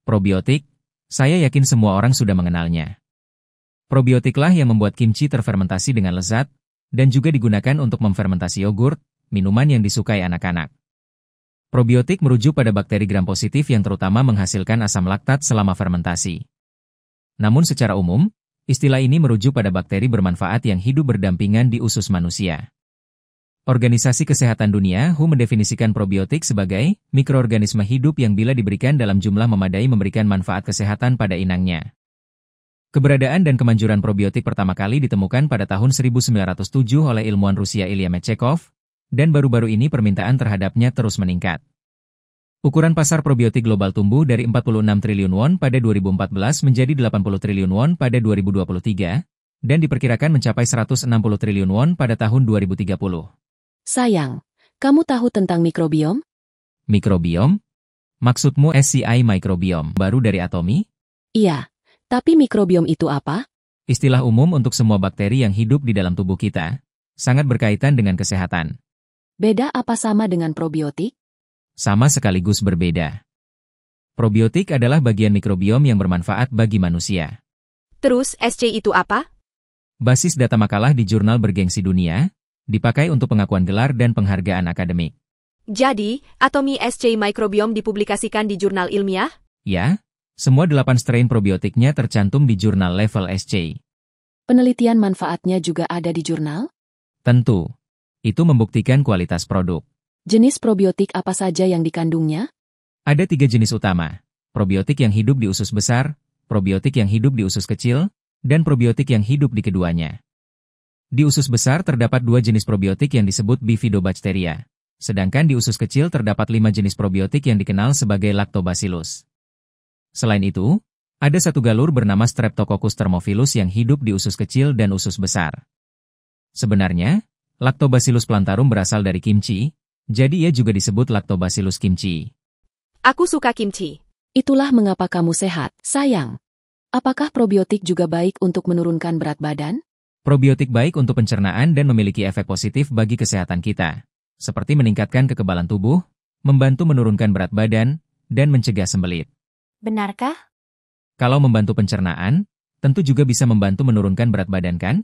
Probiotik, saya yakin semua orang sudah mengenalnya. Probiotiklah yang membuat kimchi terfermentasi dengan lezat, dan juga digunakan untuk memfermentasi yogurt, minuman yang disukai anak-anak. Probiotik merujuk pada bakteri gram-positif yang terutama menghasilkan asam laktat selama fermentasi. Namun secara umum, istilah ini merujuk pada bakteri bermanfaat yang hidup berdampingan di usus manusia. Organisasi Kesehatan Dunia (WHO) mendefinisikan probiotik sebagai mikroorganisme hidup yang bila diberikan dalam jumlah memadai memberikan manfaat kesehatan pada inangnya. Keberadaan dan kemanjuran probiotik pertama kali ditemukan pada tahun 1907 oleh ilmuwan Rusia Ilya Metchekov, dan baru-baru ini permintaan terhadapnya terus meningkat. Ukuran pasar probiotik global tumbuh dari 46 triliun won pada 2014 menjadi 80 triliun won pada 2023, dan diperkirakan mencapai 160 triliun won pada tahun 2030. Sayang, kamu tahu tentang mikrobiom? Mikrobiom? Maksudmu SCI microbiome baru dari Atomy? Iya, tapi mikrobiom itu apa? Istilah umum untuk semua bakteri yang hidup di dalam tubuh kita, sangat berkaitan dengan kesehatan. Beda apa sama dengan probiotik? Sama sekaligus berbeda. Probiotik adalah bagian mikrobiom yang bermanfaat bagi manusia. Terus, SC itu apa? Basis data makalah di jurnal bergengsi dunia, dipakai untuk pengakuan gelar dan penghargaan akademik. Jadi, Atomy SC microbiome dipublikasikan di jurnal ilmiah? Ya, semua 8 strain probiotiknya tercantum di jurnal level SC. Penelitian manfaatnya juga ada di jurnal? Tentu, itu membuktikan kualitas produk. Jenis probiotik apa saja yang dikandungnya? Ada 3 jenis utama, probiotik yang hidup di usus besar, probiotik yang hidup di usus kecil, dan probiotik yang hidup di keduanya. Di usus besar terdapat 2 jenis probiotik yang disebut Bifidobacteria, sedangkan di usus kecil terdapat 5 jenis probiotik yang dikenal sebagai Lactobacillus. Selain itu, ada satu galur bernama Streptococcus thermophilus yang hidup di usus kecil dan usus besar. Sebenarnya, Lactobacillus plantarum berasal dari kimchi, jadi ia juga disebut Lactobacillus kimchi. Aku suka kimchi. Itulah mengapa kamu sehat, sayang. Apakah probiotik juga baik untuk menurunkan berat badan? Probiotik baik untuk pencernaan dan memiliki efek positif bagi kesehatan kita, seperti meningkatkan kekebalan tubuh, membantu menurunkan berat badan, dan mencegah sembelit. Benarkah? Kalau membantu pencernaan, tentu juga bisa membantu menurunkan berat badan kan?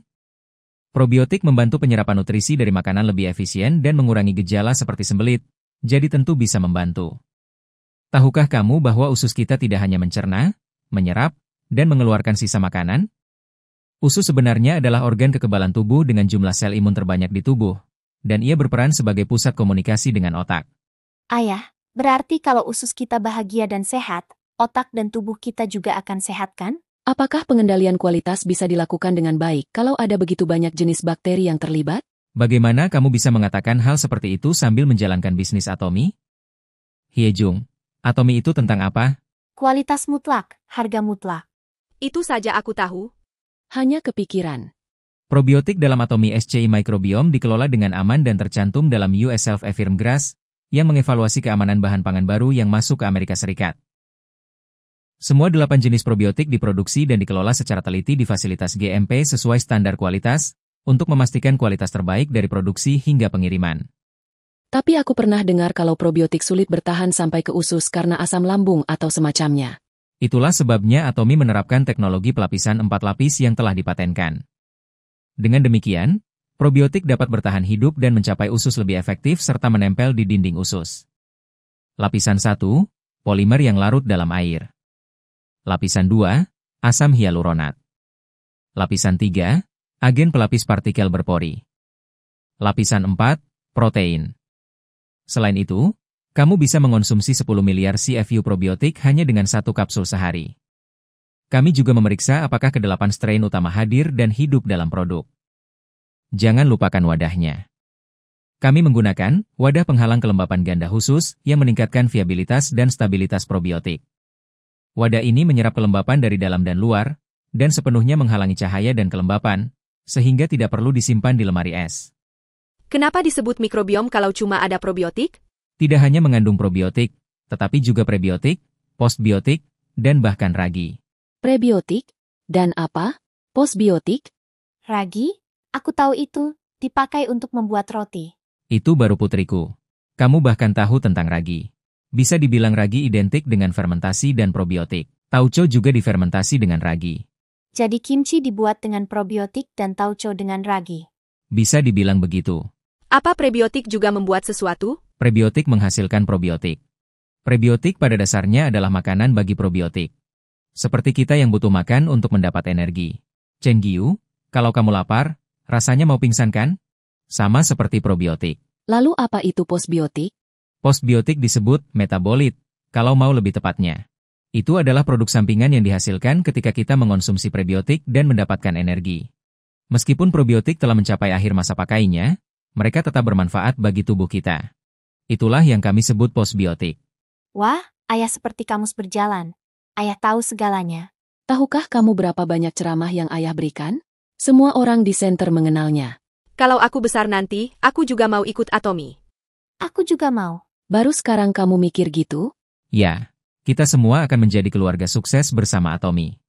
Probiotik membantu penyerapan nutrisi dari makanan lebih efisien dan mengurangi gejala seperti sembelit, jadi tentu bisa membantu. Tahukah kamu bahwa usus kita tidak hanya mencerna, menyerap, dan mengeluarkan sisa makanan? Usus sebenarnya adalah organ kekebalan tubuh dengan jumlah sel imun terbanyak di tubuh, dan ia berperan sebagai pusat komunikasi dengan otak. Ayah, berarti kalau usus kita bahagia dan sehat, otak dan tubuh kita juga akan sehat kan? Apakah pengendalian kualitas bisa dilakukan dengan baik kalau ada begitu banyak jenis bakteri yang terlibat? Bagaimana kamu bisa mengatakan hal seperti itu sambil menjalankan bisnis Atomy? Hyejung, Atomy itu tentang apa? Kualitas mutlak, harga mutlak. Itu saja aku tahu. Hanya kepikiran. Probiotik dalam Atomy SCI microbiome dikelola dengan aman dan tercantum dalam US Self-Affirm GRAS, yang mengevaluasi keamanan bahan pangan baru yang masuk ke Amerika Serikat. Semua 8 jenis probiotik diproduksi dan dikelola secara teliti di fasilitas GMP sesuai standar kualitas, untuk memastikan kualitas terbaik dari produksi hingga pengiriman. Tapi aku pernah dengar kalau probiotik sulit bertahan sampai ke usus karena asam lambung atau semacamnya. Itulah sebabnya Atomy menerapkan teknologi pelapisan 4 lapis yang telah dipatenkan. Dengan demikian, probiotik dapat bertahan hidup dan mencapai usus lebih efektif serta menempel di dinding usus. Lapisan 1, polimer yang larut dalam air. Lapisan 2, asam hyaluronat. Lapisan 3, agen pelapis partikel berpori. Lapisan 4, protein. Selain itu, kamu bisa mengonsumsi 10 miliar CFU probiotik hanya dengan 1 kapsul sehari. Kami juga memeriksa apakah ke-8 strain utama hadir dan hidup dalam produk. Jangan lupakan wadahnya. Kami menggunakan wadah penghalang kelembapan ganda khusus yang meningkatkan viabilitas dan stabilitas probiotik. Wadah ini menyerap kelembapan dari dalam dan luar, dan sepenuhnya menghalangi cahaya dan kelembapan, sehingga tidak perlu disimpan di lemari es. Kenapa disebut mikrobiom kalau cuma ada probiotik? Tidak hanya mengandung probiotik, tetapi juga prebiotik, postbiotik, dan bahkan ragi. Prebiotik? Dan apa? Postbiotik? Ragi? Aku tahu itu, dipakai untuk membuat roti. Itu baru putriku. Kamu bahkan tahu tentang ragi. Bisa dibilang ragi identik dengan fermentasi dan probiotik. Tauco juga difermentasi dengan ragi. Jadi kimchi dibuat dengan probiotik dan tauco dengan ragi. Bisa dibilang begitu. Apa prebiotik juga membuat sesuatu? Prebiotik menghasilkan probiotik. Prebiotik pada dasarnya adalah makanan bagi probiotik. Seperti kita yang butuh makan untuk mendapat energi. Chen Giu, kalau kamu lapar, rasanya mau pingsan kan? Sama seperti probiotik. Lalu apa itu postbiotik? Postbiotik disebut metabolit, kalau mau lebih tepatnya. Itu adalah produk sampingan yang dihasilkan ketika kita mengonsumsi prebiotik dan mendapatkan energi. Meskipun probiotik telah mencapai akhir masa pakainya, mereka tetap bermanfaat bagi tubuh kita. Itulah yang kami sebut postbiotik. Wah, ayah seperti kamus berjalan. Ayah tahu segalanya. Tahukah kamu berapa banyak ceramah yang ayah berikan? Semua orang di center mengenalnya. Kalau aku besar nanti, aku juga mau ikut Atomy. Aku juga mau. Baru sekarang kamu mikir gitu? Ya, kita semua akan menjadi keluarga sukses bersama Atomy.